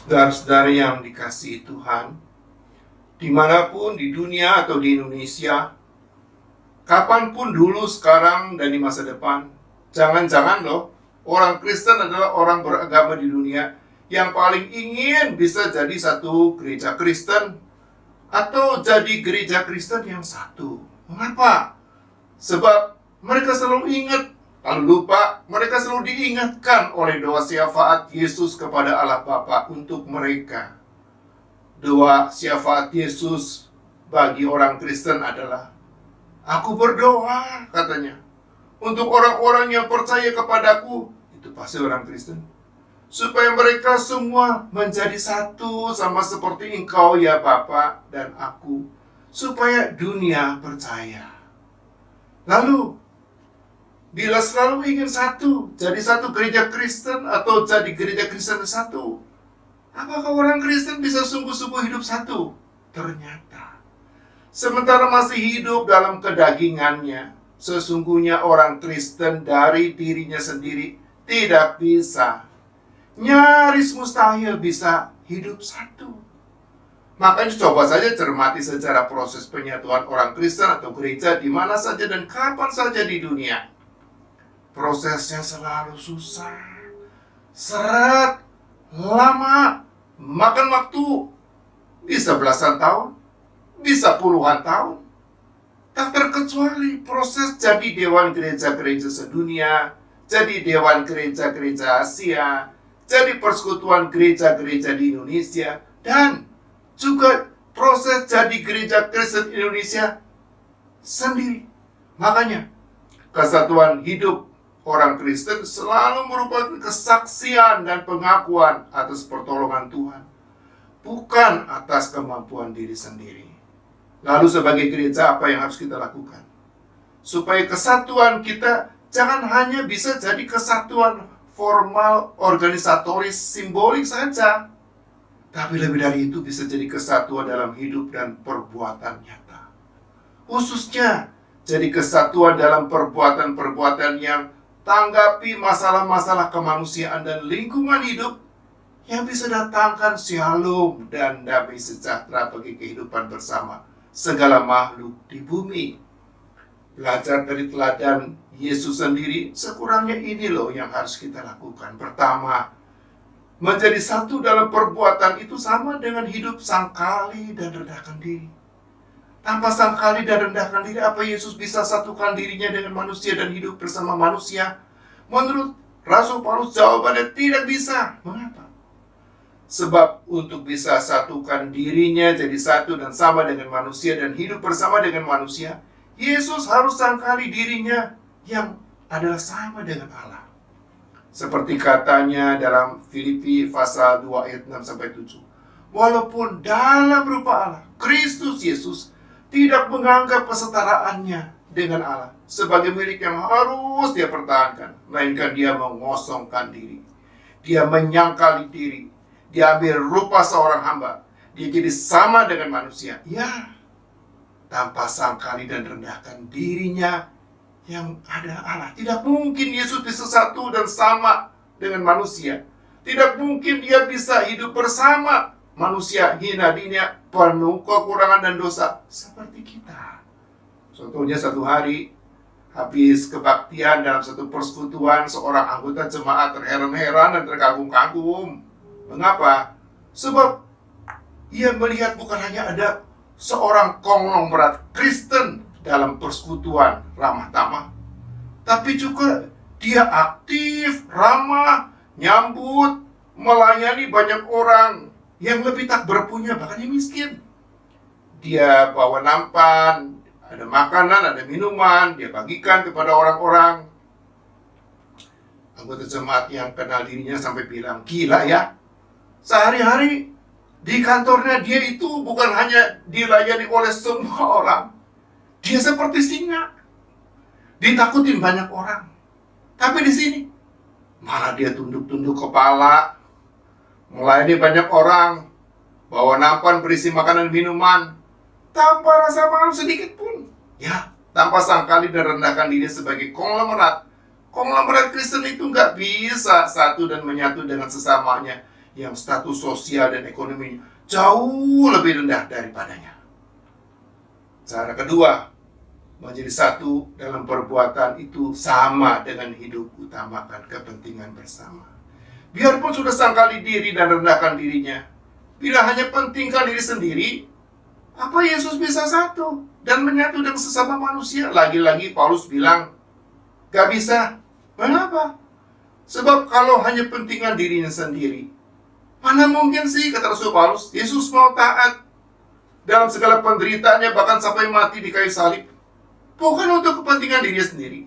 Saudara-saudara yang dikasihi Tuhan, dimanapun di dunia atau di Indonesia, kapanpun dulu, sekarang, dan di masa depan, jangan-jangan loh, orang Kristen adalah orang beragama di dunia yang paling ingin bisa jadi satu gereja Kristen atau jadi gereja Kristen yang satu. Mengapa? Sebab mereka selalu ingat, lalu lupa, mereka selalu diingatkan oleh doa syafaat Yesus kepada Allah Bapa untuk mereka. Doa syafaat Yesus bagi orang Kristen adalah, "Aku berdoa," katanya, "untuk orang-orang yang percaya kepadaku," itu pasti orang Kristen, "supaya mereka semua menjadi satu sama seperti Engkau ya Bapa dan aku, supaya dunia percaya." Lalu, bila selalu ingin satu, jadi satu gereja Kristen atau jadi gereja Kristen satu, apakah orang Kristen bisa sungguh-sungguh hidup satu? Ternyata, sementara masih hidup dalam kedagingannya, sesungguhnya orang Kristen dari dirinya sendiri tidak bisa, nyaris mustahil bisa hidup satu. Makanya coba saja cermati secara proses penyatuan orang Kristen atau gereja di mana saja dan kapan saja di dunia. Prosesnya selalu susah, seret, lama, makan waktu, bisa belasan tahun, bisa puluhan tahun. Tak terkecuali proses jadi dewan gereja-gereja sedunia, jadi dewan gereja-gereja Asia, jadi persekutuan gereja-gereja di Indonesia, dan juga proses jadi gereja Kristen Indonesia sendiri. Makanya, kesatuan hidup orang Kristen selalu merupakan kesaksian dan pengakuan atas pertolongan Tuhan, bukan atas kemampuan diri sendiri. Lalu sebagai gereja, apa yang harus kita lakukan? Supaya kesatuan kita jangan hanya bisa jadi kesatuan formal, organisatoris, simbolik saja, tapi lebih dari itu bisa jadi kesatuan dalam hidup dan perbuatan nyata. Khususnya jadi kesatuan dalam perbuatan-perbuatan yang tanggapi masalah-masalah kemanusiaan dan lingkungan hidup yang bisa datangkan shalom dan damai sejahtera bagi kehidupan bersama segala makhluk di bumi. Belajar dari teladan Yesus sendiri, sekurangnya ini loh yang harus kita lakukan. Pertama, menjadi satu dalam perbuatan itu sama dengan hidup sangkali dan rendahkan diri. Tanpa sangkali dan rendahkan diri, apa Yesus bisa satukan dirinya dengan manusia dan hidup bersama manusia? Menurut Rasul Paulus, jawabannya tidak bisa. Mengapa? Sebab untuk bisa satukan dirinya jadi satu dan sama dengan manusia dan hidup bersama dengan manusia, Yesus harus sangkali dirinya yang adalah sama dengan Allah. Seperti katanya dalam Filipi pasal 2 ayat 6-7. Walaupun dalam rupa Allah, Kristus Yesus tidak menganggap kesetaraannya dengan Allah sebagai milik yang harus dia pertahankan, melainkan dia mengosongkan diri. Dia menyangkali diri. Dia ambil rupa seorang hamba. Dia jadi sama dengan manusia. Ya, tanpa sangkali dan rendahkan dirinya yang ada Allah. Tidak mungkin Yesus bisa satu dan sama dengan manusia. Tidak mungkin dia bisa hidup bersama manusia hina dina, penuh kekurangan dan dosa seperti kita. Contohnya satu hari habis kebaktian dalam satu persekutuan, seorang anggota jemaat terheran-heran dan terkagum-kagum. Mengapa? Sebab ia melihat bukan hanya ada seorang konglomerat Kristen dalam persekutuan ramah tamah, tapi juga dia aktif, ramah, nyambut, melayani banyak orang yang lebih tak berpunya, bahkan yang miskin. Dia bawa nampan, ada makanan, ada minuman, dia bagikan kepada orang-orang. Anggota jemaat yang kenal dirinya sampai bilang, "Gila ya, sehari-hari di kantornya dia itu bukan hanya dilayani oleh semua orang, dia seperti singa, ditakutin banyak orang. Tapi di sini malah dia tunduk-tunduk kepala, melayani banyak orang, bawa nampan berisi makanan minuman, tanpa rasa malu sedikit pun. Ya, tanpa sangkali dan rendahkan diri sebagai konglomerat. Konglomerat Kristen itu nggak bisa satu dan menyatu dengan sesamanya yang status sosial dan ekonominya jauh lebih rendah daripadanya. Cara kedua, menjadi satu dalam perbuatan itu sama dengan hidup utamakan kepentingan bersama. Biarpun sudah sangkali diri dan rendahkan dirinya, bila hanya pentingkan diri sendiri, apa Yesus bisa satu dan menyatu dengan sesama manusia? Lagi-lagi Paulus bilang, gak bisa. Mengapa? Sebab kalau hanya pentingan dirinya sendiri, mana mungkin sih, kata Rasul Paulus, Yesus mau taat dalam segala penderitaannya, bahkan sampai mati di kayu salib. Bukan untuk kepentingan diri sendiri,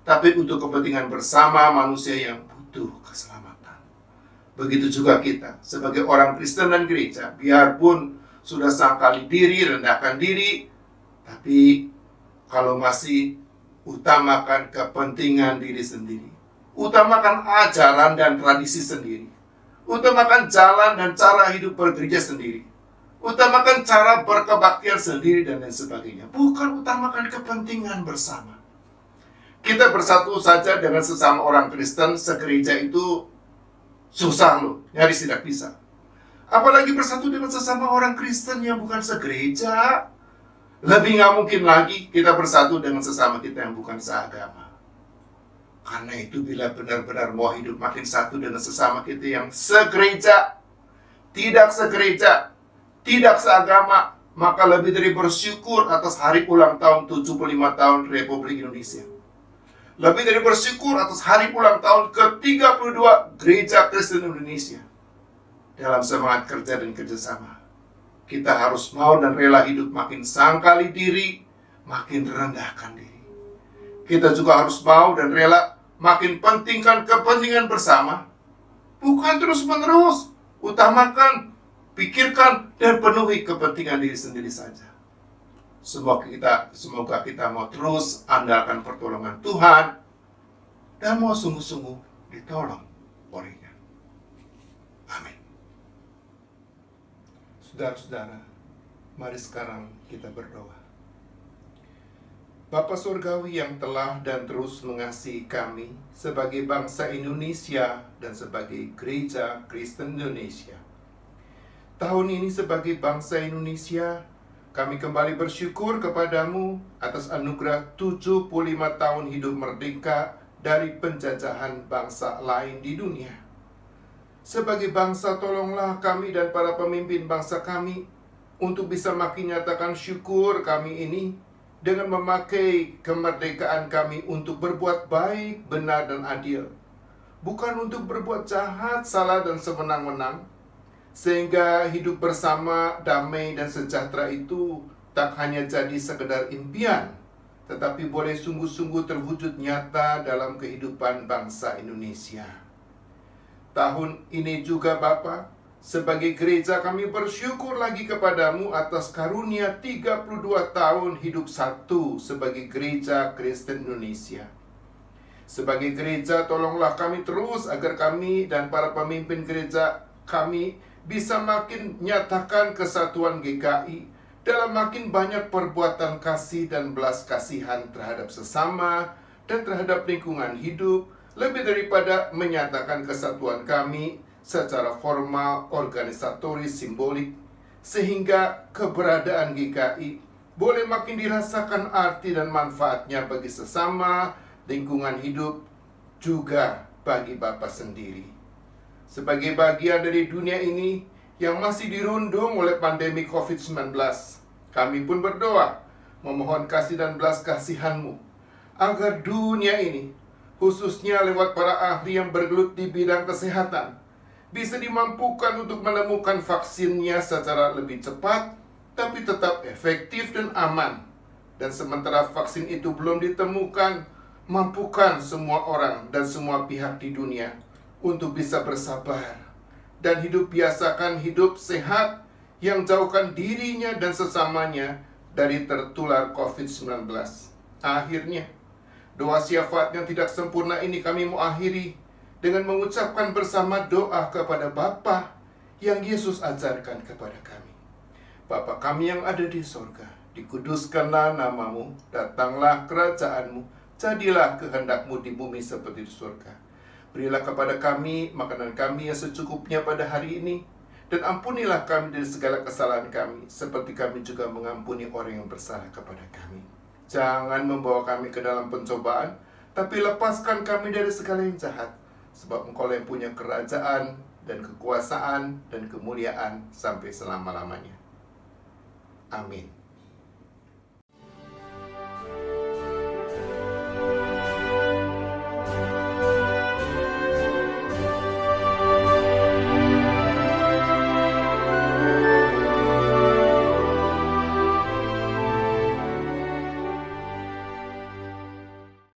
tapi untuk kepentingan bersama manusia yang butuh keselamatan. Begitu juga kita sebagai orang Kristen dan gereja, biarpun sudah sangkali diri, rendahkan diri, tapi kalau masih utamakan kepentingan diri sendiri, utamakan ajaran dan tradisi sendiri, utamakan jalan dan cara hidup bergereja sendiri, utamakan cara berkebaktian sendiri dan lain sebagainya, bukan utamakan kepentingan bersama. Kita bersatu saja dengan sesama orang Kristen segereja itu susah loh, nyaris tidak bisa. Apalagi bersatu dengan sesama orang Kristen yang bukan segereja. Lebih nggak mungkin lagi kita bersatu dengan sesama kita yang bukan seagama. Karena itu bila benar-benar mau hidup makin satu dengan sesama kita yang segereja, tidak segereja, tidak seagama, maka lebih dari bersyukur atas hari ulang tahun 75 tahun Republik Indonesia. Lebih dari bersyukur atas hari ulang tahun ke-32 Gereja Kristen Indonesia. Dalam semangat kerja dan kerjasama, kita harus mau dan rela hidup makin sangkali diri, makin rendahkan diri. Kita juga harus mau dan rela makin pentingkan kepentingan bersama, bukan terus-menerus utamakan, pikirkan, dan penuhi kepentingan diri sendiri saja. Semoga kita mau terus andalkan pertolongan Tuhan dan mau sungguh-sungguh ditolong olehnya. Amin. Saudara-saudara, mari sekarang kita berdoa. Bapa Surgawi yang telah dan terus mengasihi kami sebagai bangsa Indonesia dan sebagai Gereja Kristen Indonesia. Tahun ini sebagai bangsa Indonesia, kami kembali bersyukur kepadamu atas anugerah 75 tahun hidup merdeka dari penjajahan bangsa lain di dunia. Sebagai bangsa, tolonglah kami dan para pemimpin bangsa kami untuk bisa makin nyatakan syukur kami ini dengan memakai kemerdekaan kami untuk berbuat baik, benar, dan adil. Bukan untuk berbuat jahat, salah, dan semenang-menang. Sehingga hidup bersama, damai, dan sejahtera itu tak hanya jadi sekedar impian, tetapi boleh sungguh-sungguh terwujud nyata dalam kehidupan bangsa Indonesia. Tahun ini juga Bapa, sebagai gereja kami bersyukur lagi kepadamu atas karunia 32 tahun hidup satu sebagai Gereja Kristen Indonesia. Sebagai gereja, tolonglah kami terus agar kami dan para pemimpin gereja kami bisa makin nyatakan kesatuan GKI dalam makin banyak perbuatan kasih dan belas kasihan terhadap sesama dan terhadap lingkungan hidup, lebih daripada menyatakan kesatuan kami secara formal, organisatoris, simbolik, sehingga keberadaan GKI boleh makin dirasakan arti dan manfaatnya bagi sesama, lingkungan hidup, juga bagi Bapa sendiri. Sebagai bagian dari dunia ini yang masih dirundung oleh pandemi COVID-19, kami pun berdoa, memohon kasih dan belas kasihan-Mu, agar dunia ini, khususnya lewat para ahli yang bergelut di bidang kesehatan, bisa dimampukan untuk menemukan vaksinnya secara lebih cepat, tapi tetap efektif dan aman. Dan sementara vaksin itu belum ditemukan, mampukan semua orang dan semua pihak di dunia untuk bisa bersabar dan biasakan hidup sehat yang jauhkan dirinya dan sesamanya dari tertular COVID-19. Akhirnya, doa syafaat yang tidak sempurna ini kami mau akhiri dengan mengucapkan bersama doa kepada Bapa yang Yesus ajarkan kepada kami. Bapa kami yang ada di sorga, dikuduskanlah namamu, datanglah kerajaanmu, jadilah kehendak-Mu di bumi seperti di surga. Berilah kepada kami makanan kami yang secukupnya pada hari ini, dan ampunilah kami dari segala kesalahan kami, seperti kami juga mengampuni orang yang bersalah kepada kami. Jangan membawa kami ke dalam pencobaan, tapi lepaskan kami dari segala yang jahat. Sebab Engkau yang punya kerajaan dan kekuasaan dan kemuliaan sampai selama-lamanya. Amin.